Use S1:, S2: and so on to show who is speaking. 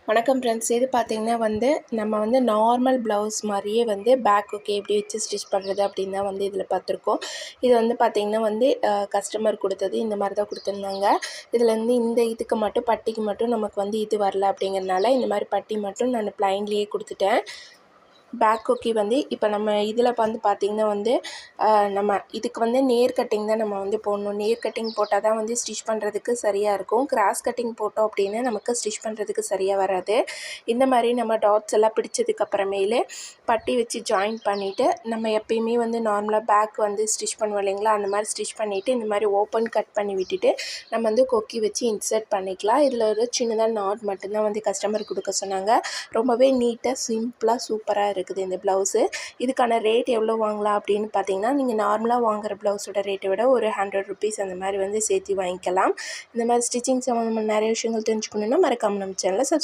S1: வணக்கம் ஃப்ரெண்ட்ஸ். இது பார்த்திங்கன்னா நம்ம நார்மல் ப்ளவுஸ் மாதிரியே பேக் ஓகே எப்படி வச்சு ஸ்டிச் பண்ணுறது அப்படின்னு தான் இதில் பார்த்துருக்கோம். இது பார்த்திங்கன்னா கஸ்டமர் கொடுத்தது இந்த மாதிரி தான் கொடுத்துருந்தாங்க. இதில் இந்த இதுக்கு மட்டும் பட்டிக்கு மட்டும் நமக்கு இது வரல அப்படிங்கிறதுனால இந்த மாதிரி பட்டி மட்டும் நான் ப்ளைன்லேயே கொடுத்துட்டேன். பேக் கொக்கி இப்போ நம்ம இதில் பார்த்திங்கன்னா நம்ம இதுக்கு நேர் கட்டிங் தான் நம்ம போடணும். நேர் கட்டிங் போட்டால் தான் ஸ்டிச் பண்ணுறதுக்கு சரியாக இருக்கும். கிராஸ் கட்டிங் போட்டோம் அப்படின்னா நமக்கு ஸ்டிச் பண்ணுறதுக்கு சரியாக வராது. இந்த மாதிரி நம்ம டாட்ஸ் எல்லாம் பிடிச்சதுக்கப்புறமேலே பட்டி வச்சு ஜாயின் பண்ணிவிட்டு நம்ம எப்பயுமே நார்மலாக பேக் ஸ்டிச் பண்ணுவோம் இல்லைங்களா, அந்த மாதிரி ஸ்டிச் பண்ணிவிட்டு இந்த மாதிரி ஓப்பன் கட் பண்ணி விட்டுட்டு நம்ம கொக்கி வச்சு இன்சர்ட் பண்ணிக்கலாம். இதில் ஒரு சின்னதாக நாட் மட்டும்தான் கஸ்டமர் கொடுக்க சொன்னாங்க. ரொம்பவே நீட்டாக சிம்பிளாக சூப்பராக இருக்குது இந்த ப்ளவுஸு. இதுக்கான ரேட் எவ்வளோ வாங்கலாம் அப்படின்னு பார்த்தீங்கன்னா, நீங்கள் நார்மலாக வாங்குகிற ப்ளவுஸோட ரேட்டை விட ஒரு 100 ருபீஸ் அந்த மாதிரி சேர்த்து வாங்கிக்கலாம். இந்த மாதிரி ஸ்டிச்சிங் சம்மந்தமாக நிறைய விஷயங்கள் தெரிஞ்சுக்கணுன்னா மறக்காமல் நம்ம சேனலை சப்ஸ்கிரைப்